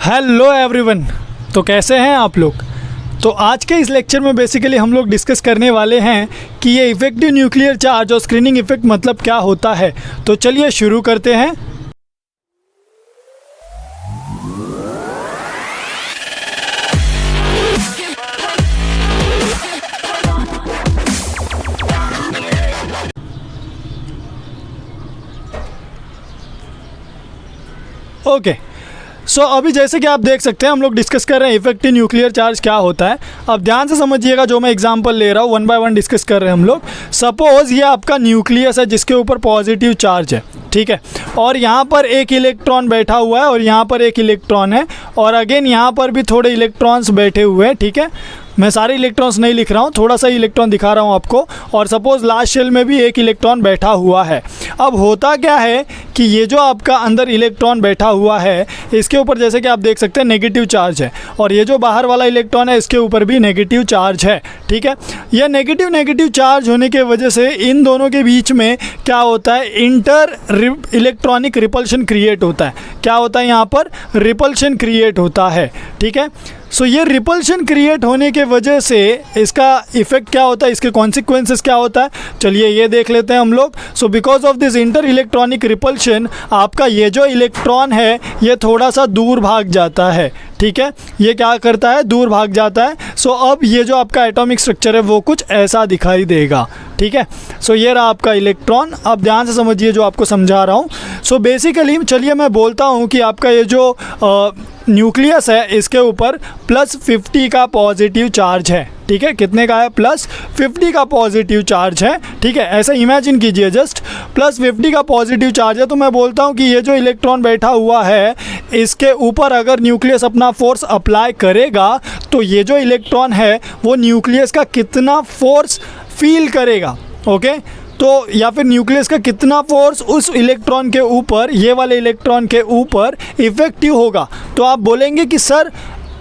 Hello everyone. तो कैसे हैं आप लोग। तो आज के इस लेक्चर में बेसिकली हम लोग डिस्कस करने वाले हैं कि ये इफेक्टिव न्यूक्लियर चार्ज और स्क्रीनिंग इफेक्ट मतलब क्या होता है। तो चलिए शुरू करते हैं। ओके सो अभी जैसे कि आप देख सकते हैं हम लोग डिस्कस कर रहे हैं इफेक्टिव न्यूक्लियर चार्ज क्या होता है। अब ध्यान से समझिएगा, जो मैं एग्जांपल ले रहा हूँ वन बाय वन डिस्कस कर रहे हैं हम लोग। सपोज ये आपका न्यूक्लियस है जिसके ऊपर पॉजिटिव चार्ज है, ठीक है, और यहाँ पर एक इलेक्ट्रॉन बैठा हुआ है और यहाँ पर एक इलेक्ट्रॉन है और अगेन यहाँ पर भी थोड़े इलेक्ट्रॉन्स बैठे हुए हैं, ठीक है। मैं सारे इलेक्ट्रॉन्स नहीं लिख रहा हूँ, थोड़ा सा इलेक्ट्रॉन दिखा रहा हूँ आपको। और सपोज़ लास्ट शेल में भी एक इलेक्ट्रॉन बैठा हुआ है। अब होता क्या है कि ये जो आपका अंदर इलेक्ट्रॉन बैठा हुआ है इसके ऊपर जैसे कि आप देख सकते हैं नेगेटिव चार्ज है और ये जो बाहर वाला इलेक्ट्रॉन है इसके ऊपर भी नेगेटिव चार्ज है, ठीक है। यह नेगेटिव चार्ज होने के वजह से इन दोनों के बीच में क्या होता है, इंटर इलेक्ट्रॉनिक रिपल्शन क्रिएट होता है। क्या होता है, यहाँ पर रिपल्शन क्रिएट होता है, ठीक है। सो ये रिपल्शन क्रिएट होने के वजह से इसका इफेक्ट क्या होता है, इसके कॉन्सिक्वेंसेस क्या होता है, चलिए ये देख लेते हैं हम लोग। So because of this inter electronic repulsion आपका ये जो इलेक्ट्रॉन है ये थोड़ा सा दूर भाग जाता है, ठीक है। ये क्या करता है, दूर भाग जाता है। सो अब ये जो आपका एटॉमिक स्ट्रक्चर है वो कुछ ऐसा दिखाई देगा, ठीक है। सो ये रहा आपका इलेक्ट्रॉन। अब ध्यान से समझिए जो आपको समझा रहा हूँ। सो बेसिकली चलिए मैं बोलता हूँ कि आपका ये जो न्यूक्लियस है इसके ऊपर +50 का पॉजिटिव चार्ज है, ठीक है। कितने का है, +50 का पॉजिटिव चार्ज है, ठीक है। ऐसा इमेजिन कीजिए, जस्ट +50 का पॉजिटिव चार्ज है। तो मैं बोलता हूँ कि ये जो इलेक्ट्रॉन बैठा हुआ है इसके ऊपर अगर न्यूक्लियस अपना फोर्स अप्लाई करेगा तो ये जो इलेक्ट्रॉन है वो न्यूक्लियस का कितना फोर्स फील करेगा, ओके। तो या फिर न्यूक्लियस का कितना फोर्स उस इलेक्ट्रॉन के ऊपर, ये वाले इलेक्ट्रॉन के ऊपर इफेक्टिव होगा। तो आप बोलेंगे कि सर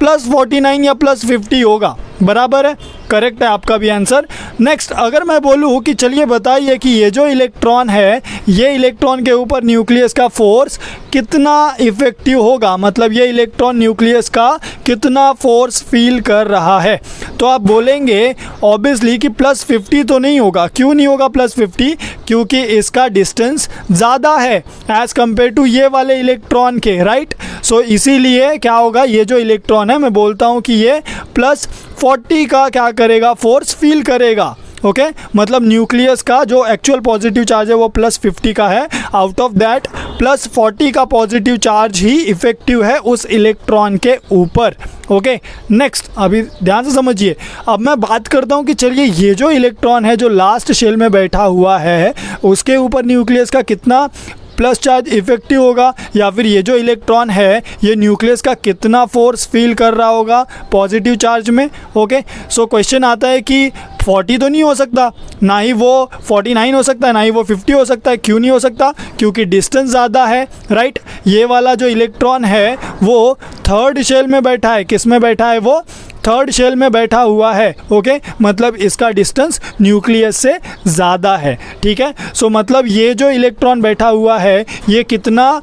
+49 या +50 होगा, बराबर है, करेक्ट है आपका भी आंसर। नेक्स्ट अगर मैं बोलूँ कि चलिए बताइए कि ये जो इलेक्ट्रॉन है ये इलेक्ट्रॉन के ऊपर न्यूक्लियस का फोर्स कितना इफेक्टिव होगा, मतलब ये इलेक्ट्रॉन न्यूक्लियस का कितना फोर्स फील कर रहा है। तो आप बोलेंगे ऑब्वियसली कि +50 तो नहीं होगा। क्यों नहीं होगा +50, क्योंकि इसका डिस्टेंस ज़्यादा है एज़ कम्पेयर टू ये वाले इलेक्ट्रॉन के, राइट। सो इसीलिए क्या होगा, ये जो इलेक्ट्रॉन है मैं बोलता हूँ कि ये +40 का क्या करेगा, फोर्स फील करेगा, ओके। मतलब न्यूक्लियस का जो एक्चुअल पॉजिटिव चार्ज है वो +50 का है, आउट ऑफ दैट +40 का पॉजिटिव चार्ज ही इफेक्टिव है उस इलेक्ट्रॉन के ऊपर, ओके। नेक्स्ट अभी ध्यान से समझिए। अब मैं बात करता हूँ कि चलिए ये जो इलेक्ट्रॉन है जो लास्ट शेल में बैठा हुआ है उसके ऊपर न्यूक्लियस का कितना प्लस चार्ज इफेक्टिव होगा, या फिर ये जो इलेक्ट्रॉन है ये न्यूक्लियस का कितना फोर्स फील कर रहा होगा पॉजिटिव चार्ज में, ओके। सो क्वेश्चन आता है कि 40 तो नहीं हो सकता, ना ही वो 49 हो सकता है, ना ही वो 50 हो सकता है। क्यों नहीं हो सकता, क्योंकि डिस्टेंस ज़्यादा है, राइट। ये वाला जो इलेक्ट्रॉन है वो थर्ड शेल में बैठा है। किस में बैठा है, वो थर्ड शेल में बैठा हुआ है, ओके। मतलब इसका डिस्टेंस न्यूक्लियस से ज़्यादा है, ठीक है। सो मतलब ये जो इलेक्ट्रॉन बैठा हुआ है ये कितना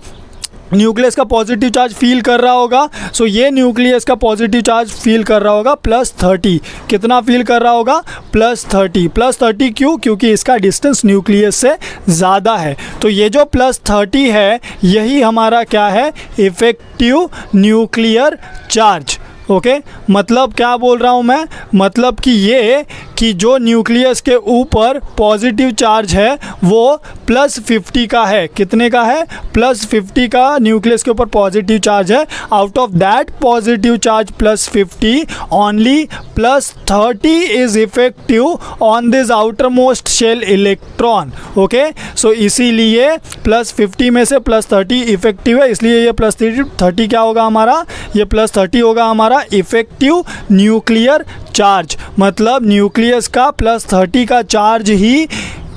न्यूक्लियस का पॉजिटिव चार्ज फील कर रहा होगा। सो ये न्यूक्लियस का पॉजिटिव चार्ज फील कर रहा होगा +30। कितना फील कर रहा होगा, +30 क्यों, क्योंकि इसका डिस्टेंस न्यूक्लियस से ज़्यादा है। तो ये जो +30 है यही हमारा क्या है, इफेक्टिव न्यूक्लियर चार्ज, ओके। मतलब क्या बोल रहा हूँ मैं, मतलब कि ये कि जो न्यूक्लियस के ऊपर पॉजिटिव चार्ज है वो +50 का है। कितने का है, +50 का न्यूक्लियस के ऊपर पॉजिटिव चार्ज है। Out of that positive charge +50 only +30 is effective on this outermost shell electron, okay. So इसीलिए +50 में से +30 इफेक्टिव है, इसलिए ये +30 क्या होगा हमारा, ये +30 होगा हमारा इफेक्टिव न्यूक्लियर चार्ज। मतलब न्यूक्लियस का +30 का चार्ज ही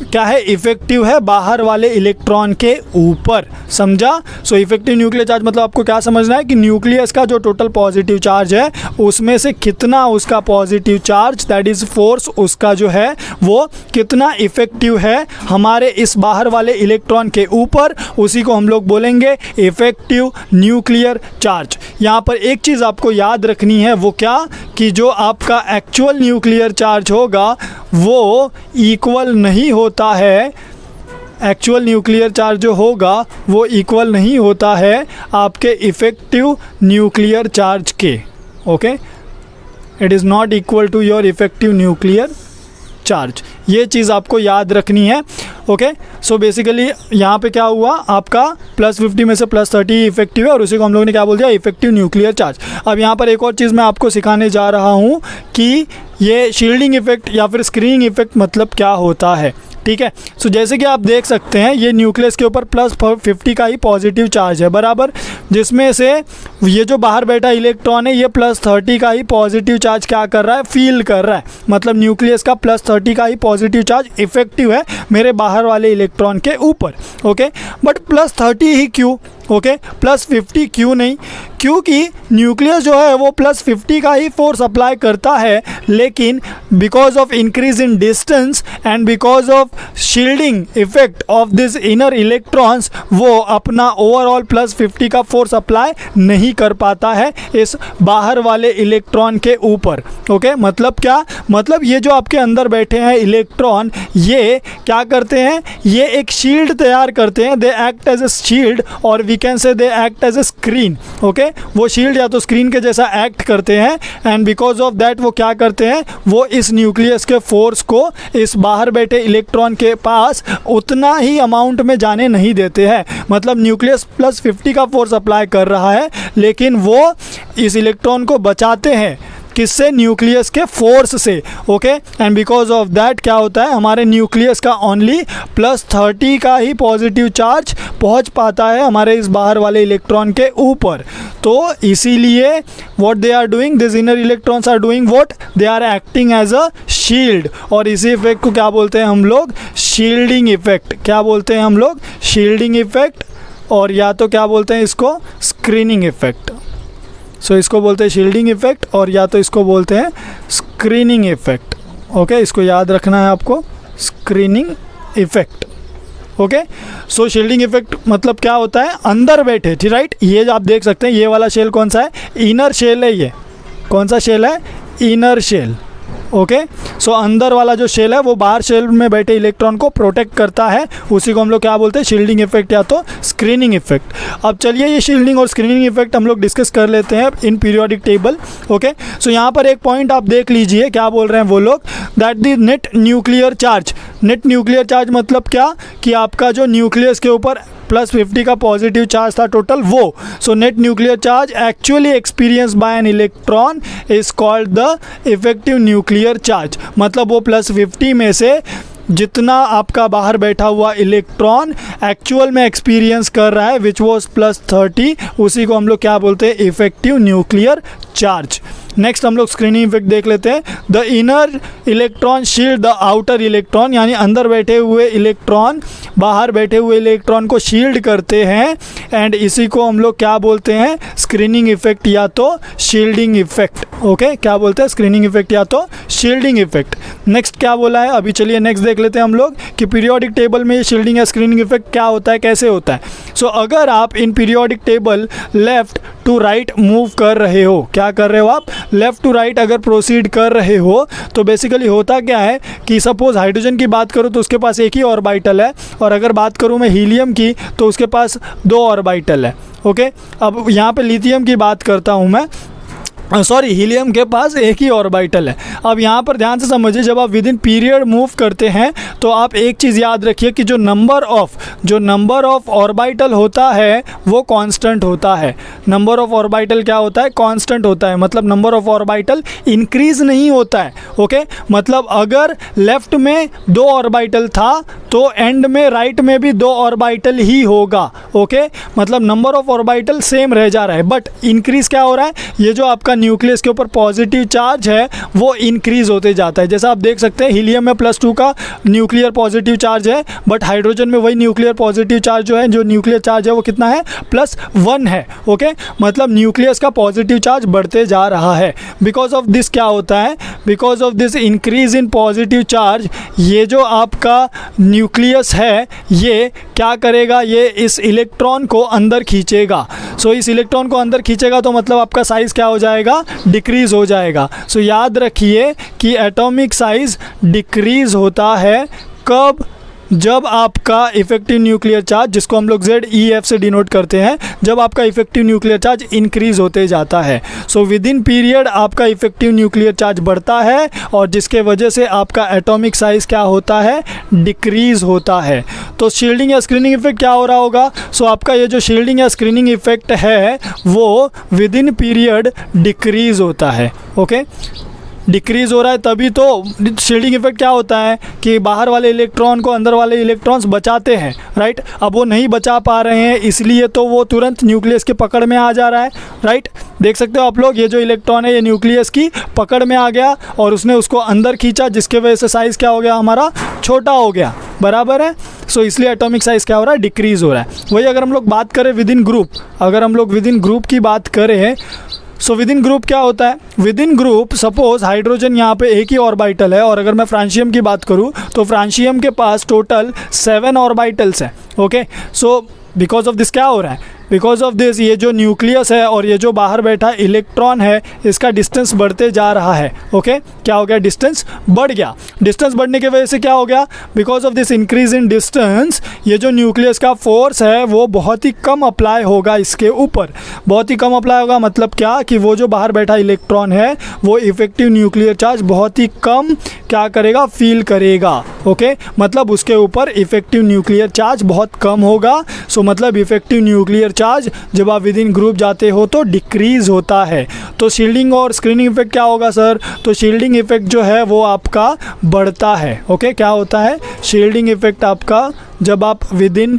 क्या है, इफेक्टिव है बाहर वाले इलेक्ट्रॉन के ऊपर, समझा। सो इफेक्टिव न्यूक्लियर चार्ज मतलब आपको क्या समझना है कि न्यूक्लियस का जो टोटल पॉजिटिव चार्ज है उसमें से कितना उसका positive charge that is force उसका जो है वो कितना इफेक्टिव है हमारे इस बाहर वाले इलेक्ट्रॉन के ऊपर, उसी को हम लोग बोलेंगे इफेक्टिव न्यूक्लियर चार्ज। यहाँ पर एक चीज़ आपको याद रखनी है, वो क्या कि जो आपका एक्चुअल न्यूक्लियर चार्ज होगा वो इक्वल नहीं होता है, एक्चुअल न्यूक्लियर चार्ज जो होगा वो इक्वल नहीं होता है आपके इफ़ेक्टिव न्यूक्लियर चार्ज के। Okay, it is not equal to your effective nuclear charge, ये चीज़ आपको याद रखनी है। ओके, सो बेसिकली यहाँ पे क्या हुआ, आपका +50 में से +30 इफेक्टिव है और उसी को हम लोगों ने क्या बोल दिया, इफेक्टिव न्यूक्लियर चार्ज। अब यहाँ पर एक और चीज़ मैं आपको सिखाने जा रहा हूँ कि ये शील्डिंग इफेक्ट या फिर स्क्रीनिंग इफेक्ट मतलब क्या होता है। ठीक है, सो जैसे कि आप देख सकते हैं ये न्यूक्लियस के ऊपर +50 का ही पॉजिटिव चार्ज है बराबर, जिसमें से ये जो बाहर बैठा इलेक्ट्रॉन है ये +30 का ही पॉजिटिव चार्ज क्या कर रहा है, फील कर रहा है। मतलब न्यूक्लियस का +30 का ही पॉजिटिव चार्ज इफेक्टिव है मेरे बाहर वाले इलेक्ट्रॉन के ऊपर। ओके, बट +30 ही क्यों, ओके, +50 क्यों नहीं, क्योंकि न्यूक्लियस जो है वो +50 का ही फोर्स अप्लाई करता है, लेकिन because of increase in distance and because of shielding effect of this inner electrons वो अपना ओवरऑल +50 का फोर्स अप्लाई नहीं कर पाता है इस बाहर वाले इलेक्ट्रॉन के ऊपर। ओके, मतलब क्या, मतलब ये जो आपके अंदर बैठे हैं इलेक्ट्रॉन ये क्या करते हैं, ये एक शील्ड तैयार करते हैं, they act as a shield और we can say they act as a screen. Okay, वो शील्ड या तो स्क्रीन के जैसा एक्ट करते हैं एंड बिकॉज ऑफ दैट वो क्या करते हैं, वो इस न्यूक्लियस के फोर्स को इस बाहर बैठे इलेक्ट्रॉन के पास उतना ही अमाउंट में जाने नहीं देते हैं। मतलब न्यूक्लियस +50 का फोर्स अप्लाई कर रहा है लेकिन वो इस इलेक्ट्रॉन को बचाते हैं किससे, न्यूक्लियस के फोर्स से। Okay, and because of that क्या होता है, हमारे न्यूक्लियस का ओनली +30 का ही पॉजिटिव चार्ज पहुंच पाता है हमारे इस बाहर वाले इलेक्ट्रॉन के ऊपर। तो इसीलिए what they are doing, this inner electrons are doing what, they are acting as a shield. और इसी इफेक्ट को क्या बोलते हैं हम लोग, शील्डिंग इफेक्ट। क्या बोलते हैं हम लोग, शील्डिंग इफेक्ट, और या तो क्या बोलते हैं इसको, स्क्रीनिंग इफेक्ट। सो इसको बोलते हैं शील्डिंग इफेक्ट और या तो इसको बोलते हैं स्क्रीनिंग इफेक्ट। ओके, इसको याद रखना है आपको, स्क्रीनिंग इफेक्ट। ओके, सो शील्डिंग इफेक्ट मतलब क्या होता है, अंदर बैठे, ठीक, राइट। ये आप देख सकते हैं ये वाला शेल कौन सा है, इनर शेल है। ये कौन सा शेल है, इनर शेल। ओके, सो अंदर वाला जो शेल है वो बाहर शेल में बैठे इलेक्ट्रॉन को प्रोटेक्ट करता है, उसी को हम लोग क्या बोलते हैं, शील्डिंग इफेक्ट या तो स्क्रीनिंग इफेक्ट। अब चलिए ये शील्डिंग और स्क्रीनिंग इफेक्ट हम लोग डिस्कस कर लेते हैं इन पीरियोडिक टेबल। ओके, सो यहाँ पर एक पॉइंट आप देख लीजिए, क्या बोल रहे हैं वो लोग, that the net nuclear charge. Net nuclear charge मतलब क्या कि आपका जो न्यूक्लियस के ऊपर +50 का पॉजिटिव चार्ज था टोटल वो, so net nuclear charge actually experience by an electron is called the effective nuclear charge. मतलब वो +50 में से जितना आपका बाहर बैठा हुआ इलेक्ट्रॉन एक्चुअल में एक्सपीरियंस कर रहा है विच वॉज +30, उसी को हम लोग क्या बोलते हैं, इफेक्टिव न्यूक्लियर चार्ज। नेक्स्ट हम लोग स्क्रीनिंग इफेक्ट देख लेते हैं। The inner electron shield the outer electron, यानी अंदर बैठे हुए इलेक्ट्रॉन बाहर बैठे हुए इलेक्ट्रॉन को शील्ड करते हैं एंड इसी को हम लोग क्या बोलते हैं, स्क्रीनिंग इफेक्ट या तो शील्डिंग इफेक्ट। ओके, क्या बोलते हैं, स्क्रीनिंग इफेक्ट या तो शील्डिंग इफेक्ट। नेक्स्ट क्या बोला है, अभी चलिए नेक्स्ट देख लेते हैं हम लोग कि पीरियोडिक टेबल में शील्डिंग या स्क्रीनिंग इफेक्ट क्या होता है, कैसे होता है। सो अगर आप in periodic table left to right move कर रहे हो, क्या कर रहे हो आप, लेफ़्ट टू राइट अगर प्रोसीड कर रहे हो तो बेसिकली होता क्या है कि सपोज़ हाइड्रोजन की बात करूँ तो उसके पास एक ही ऑर्बिटल है, और अगर बात करूँ मैं हीलियम की तो उसके पास 2 ऑर्बिटल है। ओके, अब यहाँ पे लिथियम की बात करता हूँ मैं, सॉरी, हीलियम के पास एक ही ऑर्बिटल है। अब यहाँ पर ध्यान से समझिए, जब आप विद इन पीरियड मूव करते हैं तो आप एक चीज़ याद रखिए कि जो नंबर ऑफ ऑर्बिटल होता है वो कांस्टेंट होता है। नंबर ऑफ ऑर्बिटल क्या होता है, कांस्टेंट होता है। मतलब नंबर ऑफ ऑर्बिटल इंक्रीज नहीं होता है। ओके, मतलब अगर लेफ्ट में 2 ऑर्बिटल था तो एंड में राइट में भी 2 ऑर्बिटल ही होगा। ओके, मतलब नंबर ऑफ ऑर्बिटल सेम रह जा रहा है, बट इंक्रीज क्या हो रहा है, ये जो आपका न्यूक्लियस के ऊपर पॉजिटिव चार्ज है वो इंक्रीज होते जाता है। जैसा आप देख सकते हैं हीलियम में +2 का न्यूक्लियर पॉजिटिव चार्ज है, बट हाइड्रोजन में वही न्यूक्लियर पॉजिटिव चार्ज जो है, जो न्यूक्लियर चार्ज है वो कितना है, +1 है। ओके, मतलब न्यूक्लियस का पॉजिटिव चार्ज बढ़ते जा रहा है। बिकॉज ऑफ दिस क्या होता है, because of this increase in positive charge, ये जो आपका न्यूक्लियस है ये क्या करेगा, ये इस इलेक्ट्रॉन को अंदर खींचेगा। सो इस इलेक्ट्रॉन को अंदर खींचेगा तो मतलब आपका साइज़ क्या हो जाएगा, डिक्रीज़ हो जाएगा। सो याद रखिए कि एटॉमिक साइज़ डिक्रीज़ होता है कब, जब आपका इफेक्टिव न्यूक्लियर चार्ज, जिसको हम लोग ZeF से डिनोट करते हैं, जब आपका इफेक्टिव न्यूक्लियर चार्ज इंक्रीज़ होते जाता है। सो विद इन पीरियड आपका इफेक्टिव न्यूक्लियर चार्ज बढ़ता है और जिसके वजह से आपका एटॉमिक साइज़ क्या होता है, डिक्रीज़ होता है। तो शील्डिंग या स्क्रीनिंग इफेक्ट क्या हो रहा होगा, सो आपका ये जो शील्डिंग या स्क्रीनिंग इफेक्ट है वो विद इन पीरियड डिक्रीज़ होता है। ओके, डिक्रीज़ हो रहा है तभी तो शील्डिंग इफेक्ट क्या होता है कि बाहर वाले इलेक्ट्रॉन को अंदर वाले इलेक्ट्रॉन्स बचाते हैं, राइट। अब वो नहीं बचा पा रहे हैं इसलिए तो वो तुरंत न्यूक्लियस के पकड़ में आ जा रहा है, राइट। देख सकते हो आप लोग, ये जो इलेक्ट्रॉन है ये न्यूक्लियस की पकड़ में आ गया और उसने उसको अंदर खींचा, जिसके वजह से साइज़ क्या हो गया, हमारा छोटा हो गया, बराबर है। सो इसलिए एटॉमिक साइज़ क्या हो रहा है, डिक्रीज़ हो रहा है। वही अगर हम लोग बात करें विद इन ग्रुप, अगर हम लोग विद इन ग्रुप की बात करें, सो विद इन ग्रुप क्या होता है, with in group suppose hydrogen यहाँ पे एक ही ऑर्बिटल है और अगर मैं फ्रांशियम की बात करूँ तो फ्रांशियम के पास टोटल 7 ऑर्बिटल्स हैं। Okay, so because of this क्या हो रहा है, बिकॉज ऑफ दिस ये जो न्यूक्लियस है और ये जो बाहर बैठा इलेक्ट्रॉन है इसका डिस्टेंस बढ़ते जा रहा है। ओके, क्या हो गया, डिस्टेंस बढ़ गया। डिस्टेंस बढ़ने की वजह से क्या हो गया, because of this increase in distance ये जो न्यूक्लियस का फोर्स है वो बहुत ही कम अप्लाई होगा इसके ऊपर, बहुत ही कम अप्लाई होगा। मतलब क्या कि वो जो बाहर बैठा इलेक्ट्रॉन है वो इफेक्टिव न्यूक्लियर चार्ज बहुत ही कम क्या करेगा, फील करेगा। ओके, मतलब उसके ऊपर इफेक्टिव न्यूक्लियर चार्ज बहुत कम होगा। सो मतलब इफेक्टिव न्यूक्लियर चार्ज जब आप विद इन ग्रुप जाते हो तो डिक्रीज होता है। तो शील्डिंग और स्क्रीनिंग इफेक्ट क्या होगा सर, तो शील्डिंग इफेक्ट जो है वो आपका बढ़ता है। ओके, क्या होता है, शील्डिंग इफेक्ट आपका जब आप विद इन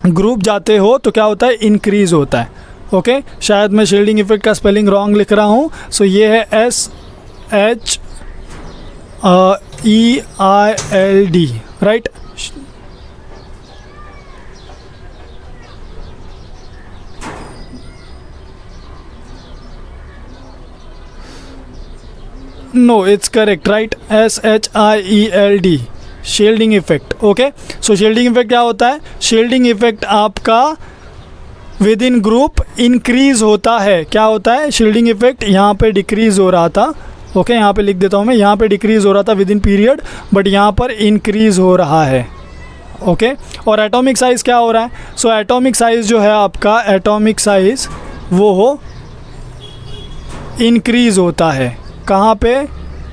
ग्रुप जाते हो तो क्या होता है, इंक्रीज होता है। ओके, शायद मैं शील्डिंग इफेक्ट का स्पेलिंग रॉन्ग लिख रहा हूँ। सो ये है SHEILD, right. No, it's correct, right? SHIELD, shielding effect. Okay, so shielding effect क्या होता है, शील्डिंग इफेक्ट आपका विद इन ग्रुप इंक्रीज होता है। क्या होता है, शील्डिंग इफेक्ट यहाँ पे डिक्रीज हो रहा था। ओके, यहाँ पे लिख देता हूँ मैं, यहाँ पे डिक्रीज हो रहा था विद इन पीरियड, बट यहाँ पर इंक्रीज हो रहा है। ओके, और एटॉमिक साइज़ क्या हो रहा है, सो एटॉमिक साइज़ जो है आपका, एटॉमिक साइज़ वो इंक्रीज होता है। कहाँ पे,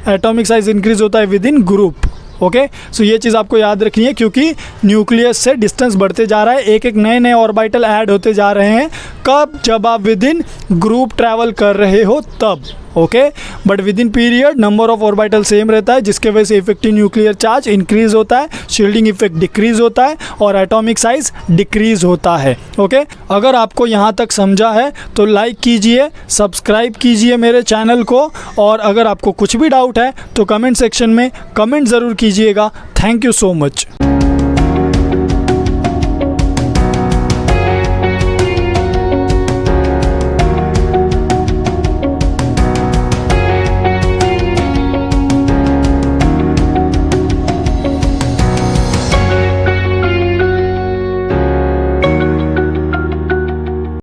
एटॉमिक साइज़ इंक्रीज होता है विद इन ग्रुप। ओके, सो ये चीज़ आपको याद रखनी है क्योंकि न्यूक्लियस से डिस्टेंस बढ़ते जा रहा है, एक एक नए नए ऑर्बिटल ऐड होते जा रहे हैं। कब, जब आप विद इन ग्रुप ट्रैवल कर रहे हो तब। Okay, but with in period number of orbital same रहता है, जिसके वजह से इफेक्टिव न्यूक्लियर चार्ज इंक्रीज होता है, शील्डिंग इफेक्ट डिक्रीज होता है और एटॉमिक साइज डिक्रीज होता है। ओके, अगर आपको यहाँ तक समझा है तो लाइक कीजिए, सब्सक्राइब कीजिए मेरे चैनल को, और अगर आपको कुछ भी डाउट है तो कमेंट सेक्शन में कमेंट ज़रूर कीजिएगा। Thank you so much.